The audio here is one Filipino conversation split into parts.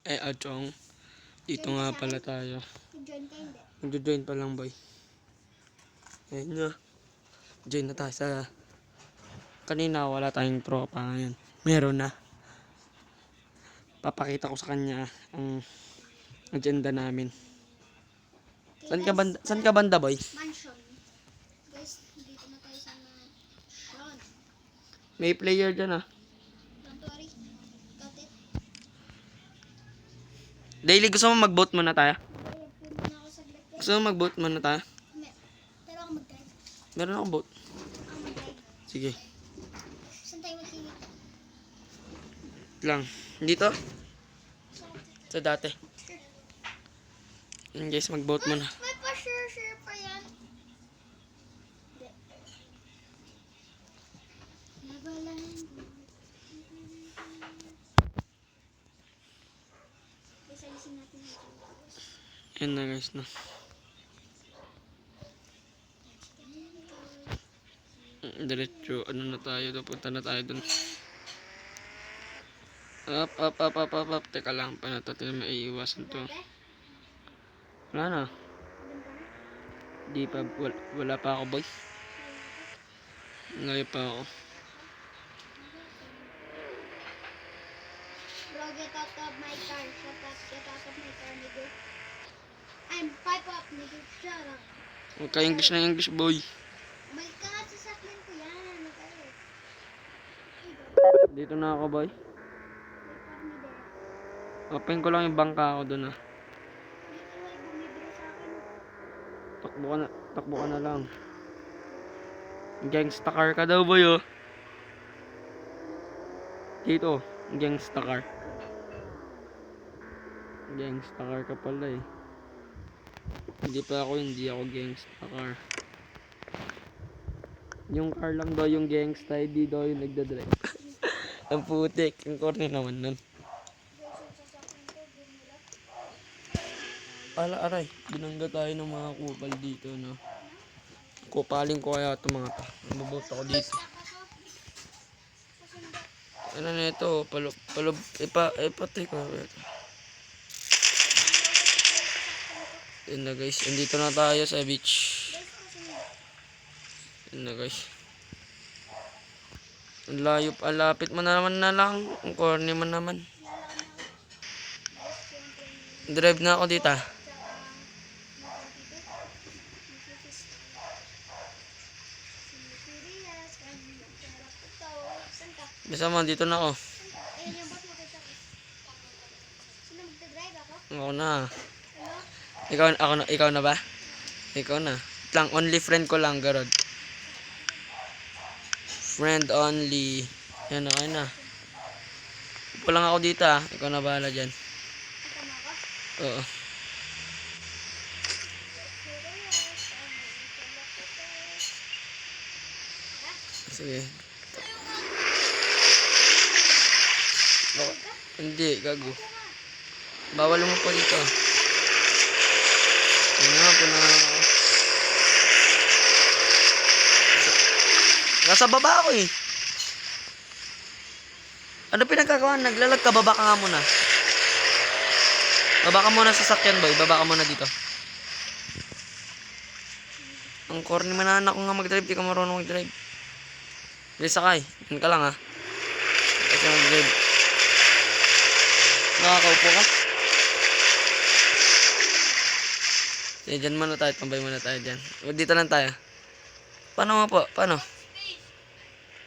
Chong. Dito nga pala tayo. Join ka hindi. Magjo-join pa lang, boy. Ayun nga. Join na tayo sa... Kanina wala tayong tropa ngayon. Meron na. Papakita ko sa kanya ang agenda namin. Saan ka banda, boy? Mansion. Guys, dito na tayo sa mansion. May player dyan, ah. Don't worry. Got it. Daily, gusto mo mag-vote muna tayo? Pwede na ako saglit. Gusto mo mag-vote muna tayo? Pero ako mag-drive. Meron akong vote. Ako mag-drive. Sige. Saan tayo mag-TV? Lang. Dito? Sa dati. Sure. Yun guys, mag-vote muna. May pa-share pa yan. Hindi. Labalan. Guys, alisin natin ito. Yan na guys, no. Diretso, ano na tayo, punta na tayo dun. Up. Teka lang, paano ito maiiwasan to? Wala na. Di pa, wala pa ako, boy. Ngayon pa ako. Bro, get out of my car. Get out of my car, nigga. I'm pipe up, nigga. Shut up. Huwag ka English na English, boy. May ka nga sa sakyan ko yan. Okay. Dito na ako, boy. Wait for me there. Open ko lang yung bangka ako dun, ah. Hindi ka wala bumibili sa akin. Takbo ka na lang. Gangsta car ka daw, boy, oh. Dito, gangsta car. Gangsta car ka pala, eh. Hindi ako gangsta car. Yung car lang daw yung gangsta, hindi daw yung nagdadrive. Ang putik, ang corny naman nun. Aray, binangga tayo ng mga kupal dito, no. Kupaling ko kaya ito mga to. Mababot ako dito. Ano na ito? Ipatay ko. Yun na guys, andito na tayo sa beach. Yun na guys. Ang layo, lapit mo naman na lang. Ang corny mo naman. Drive na ako dito, ah. Bisa mo, dito na ako. Ayun yung bot mo kita ko. Sino magdadrive ako? Ako na. Ano? Ikaw na ba? Ikaw na. Lang, only friend ko lang, garod. Friend only. Yan, okay na. Upo lang ako dito, ah. Ikaw na bahala dyan. Ito mo ako? Oo. Sige. Baka, hindi, gago. Bawal mo po dito. Puna. Nasa baba ako, eh. Ano pinagkagawa? Naglalag ka, baba ka nga muna. Baba ka muna sa sakyan, boy. Baba ka muna dito. Ang corny man anak ko nga mag-drive. Di ka marunong mag-drive. Bilis sakay. Yan ka lang, ha. Kasi mag-drive. Nakakaupo ka? Sige, dyan muna tayo. Tambay muna tayo dyan. Dito lang tayo. Paano mo po? Paano?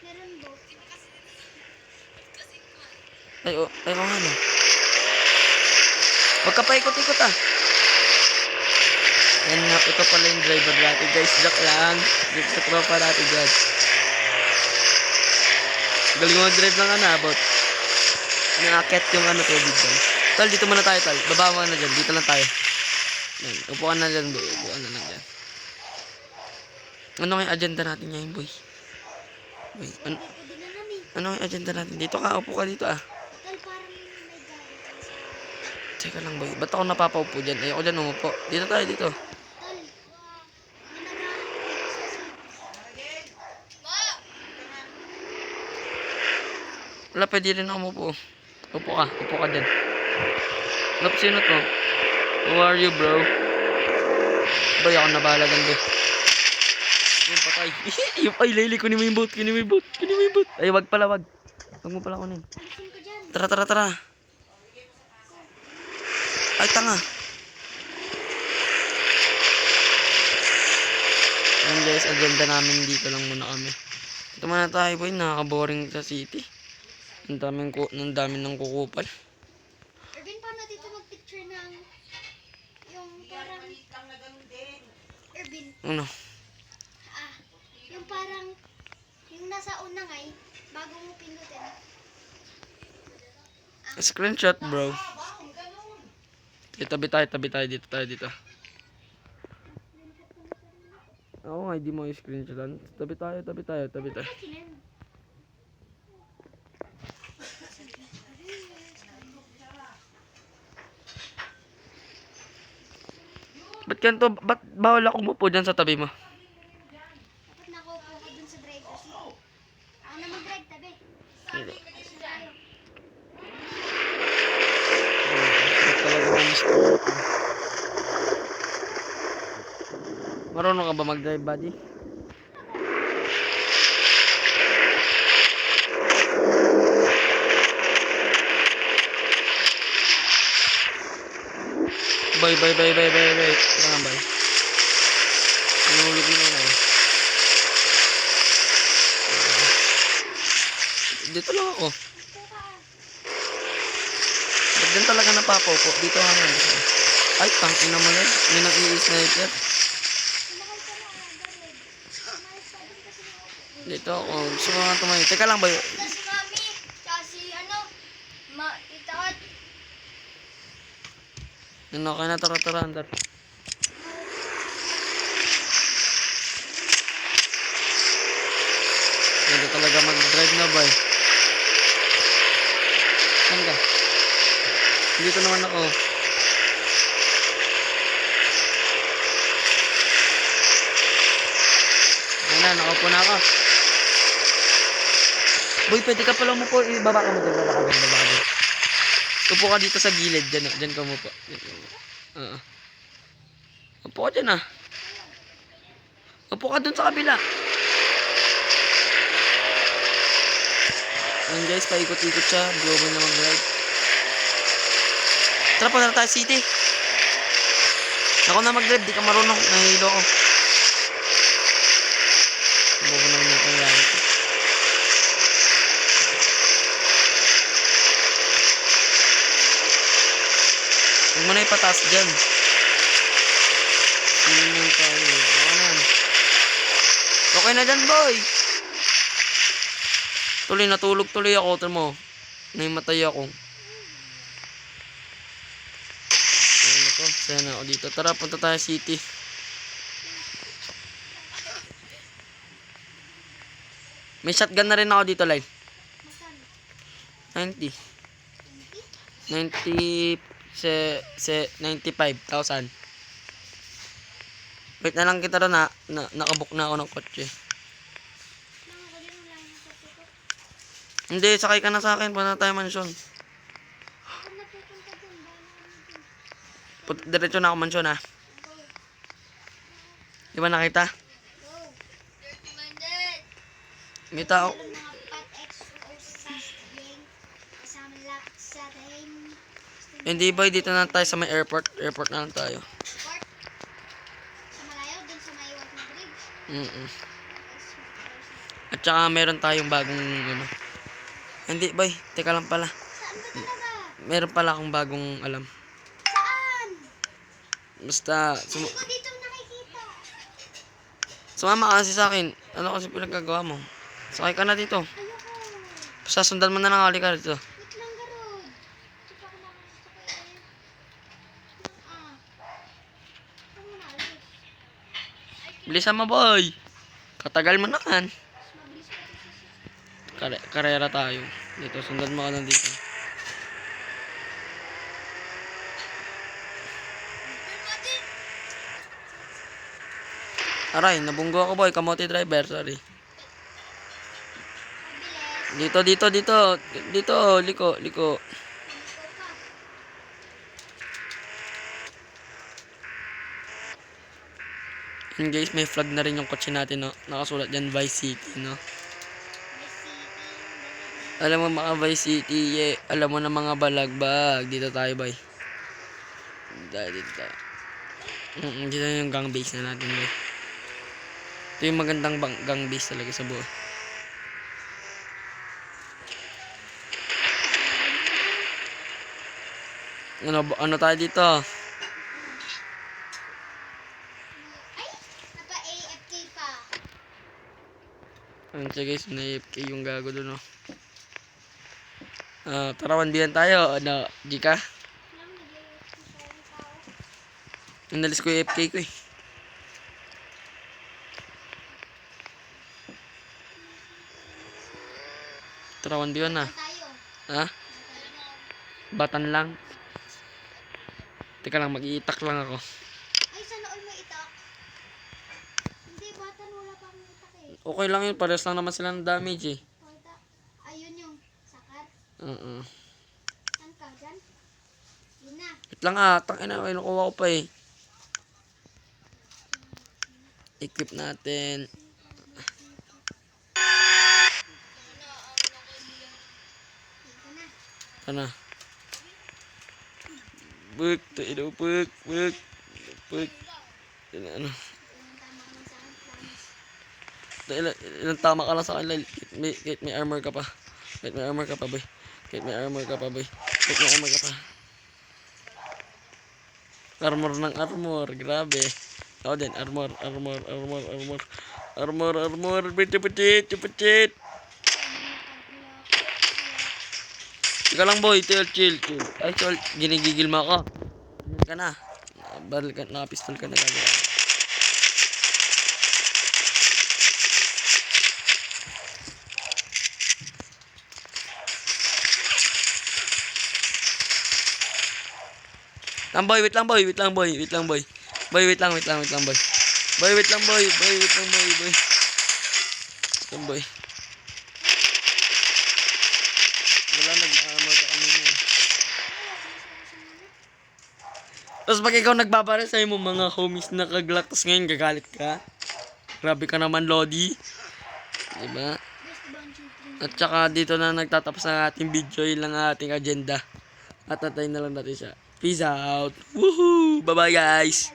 Meron boat. Ay, ano? Huwag ka pa ikot-ikot, ah. Yan nga, ito pala yung driver natin, guys. Joke lang. Dito sa tropa natin dyan. Galing mo drive lang, abot. Nakakit yung tubig dyan. Tol, dito muna tayo, tol. Baba mo na dyan. Dito lang tayo. Yan. Upuan na dyan, boy. Upuan na lang dyan. Ano yung agenda natin ngayon, boy? Boy, Pwede na namin. ano yung agenda natin? Dito ka, upo ka dito, ah. Tal, parang may galit sa... Teka lang, boy. Ba't ako napapaupo dyan? Ayoko dyan umupo. Dito tayo, dito. Tal, Wala, pwede rin ako umupo. Upo ka dyan. Lop, sino to? Who are you, bro? Boy, ako nabala lang, boy. Yung patay. Ay, Layli, kunin mo yung boat. Kunin mo yung boat. Kunin mo yung boat. Ay, wag pala, wag. Wag mo pala kunin. Alisin ko dyan. Tara, tara, tara. Ay, tanga. Ayan guys, agenda namin dito lang muna kami. Dito muna tayo, boy. Nakaka-boring sa city. Ang daming ng kukupan. Irvin, paano dito mag-picture ng yung parang Irvin, Ano? yung parang yung nasa una nga bago mo pindutin. Screenshot, bro. Tabi tayo dito. Oo nga, hindi mo i-screenshotan. Tabi tayo. Kailan? Ba't ganito? Ba't bawal ako umupo dyan sa tabi mo? Dapat nakaupo ko dun sa driver's seat. Ako na mag-drive, tabi. Hindi. Alis na tayo. Talaga ang gusto. Marunong ka ba mag-drive, buddy? Bye. Tara nga, bye. Nanulog mo na eh. Dito lang ako. Ito ka. Ba't din talaga napapopo? Dito nga nga. Ay, tangina mo yan. May nang-i-sniper. Sumakay ka na, Garrett. Umayos ka din kasi nakaupo. Dito ako. Gusto ko nga tumayo. Teka lang ba yun? Ito si Mami, tsaka si Tita Ot. Ano ka na, tara, andar. Hindi talaga mag-drive na ba eh. Saan ka? Dito naman ako. Ayun na, nakaupo na ako. Boy, pwede ka pala umupo. Baba ka mo dyan, baba ka dyan. Upo ka dito sa gilid, dyan ka umupo. Upo ka dyan ah. Upo ka dun sa kabila. Ayun guys, paikot-ikot siya. Global na mag-ride. Tara, punta tayo city. Ako na mag-drive, di ka marunong. Nahihilo ako. Bobo naman yung pangyari ko. Huwag mo na ipataas dyan. Tingnan tayo. Okay na yan. Okay na dyan, boy. Natulog tuloy ako. Ito mo. Naimatay ako. Ayan ako. Sana ako dito. Tara, punta tayo city. May shotgun na rin ako dito, live. Magkano? 90. 95,000. Wait na lang kita rin na nakabook na ako ng kotse. Lang ako din, wala yung kotse ko. Hindi, sakay ka na sa akin. Punta tayo mansyon. Kung napupunta dun, bahala kami dun. Diretso na ako mansyon ha. Go. Di ba nakita? Go. Dirty minded. May tao. Meron mga pat XO sa gang. Kasama lang sa team. Hindi boy, dito na tayo sa may airport. Airport na lang tayo. Port. Sa malayo, dun sa may Walt na bridge. At saka meron tayong bagong ano. Hindi boy, teka lang pala. Saan ba talaga? Meron pala akong bagong alam. Saan? Basta Hindi ko dito nakikita. sumama ka kasi sa akin. Ano kasi pinagkagawa mo? Sakay ka na dito. Ayoko. Sasundan mo na lang ka dito. Wait lang, Garod. Tsaka ko nakakasakay eh. Saan mo na alis? Bilisan mo boy. Katagal mo naman. Mas mabilis pa ito sa Karera tayo. Dito, sundan mo ka na dito. Aray, nabunggo ako boy. Kamote driver, sorry. mabilis. Dito. Liko. Ikaw ka. Yun guys, may flag na rin yung kotse natin, no? Nakasulat dyan, Vice City, no? Alam mo mga Vice City, yeah. Alam mo na mga balagbag. Dito tayo, boy. Dito tayo. Dito yung gang base na natin, boy. Ito yung magandang gang base talaga sa buhay. Ano tayo dito? Ay, napa-AFK pa. Ano siya guys, na-AFK yung gago doon, no? Tara, 1v1 tayo. Ano, di ka? Lang, nag-AFK pa yung tao. Inalis ko yung AFK ko, eh. Tara, 1v1 na. Tayo. Ha? Batan lang. Teka lang, mag-iitak lang ako. Ay, sana all may itak. Hindi, batan wala pang itak eh. Okay lang yun, pares lang naman sila ng damage, eh. O, itak. Ayun yung sakat. Saan ka? Dyan? Yun na. Wait lang tangina, kinukuha ko pa, eh. Equip natin. Yun na. Ano? Buk, tayo buk. Ano? Ilang tama ka lang sa akin, kahit may armor ka pa. Kahit may armor ka pa, boy. Armor ng armor, grabe. Ako din, armor. Pitit. Ika lang, boy, chill. Ay, chill, ginigigil mo ako. Yan ka na. Baril ka, nakapistol ka na kagad. Wait lang, boy. Boy, wait lang, boy. Wala, nag-armor ka kanina, eh. Tapos pag ikaw nagbabaril sa'yo mo mga homies na kaglak, tapos ngayon gagalit ka. Grabe ka naman, Lodi. Diba? At saka dito na nagtatapos ang ating video, yun lang ang ating agenda. At tatay na lang natin siya. Peace out. Woohoo! Bye-bye, guys.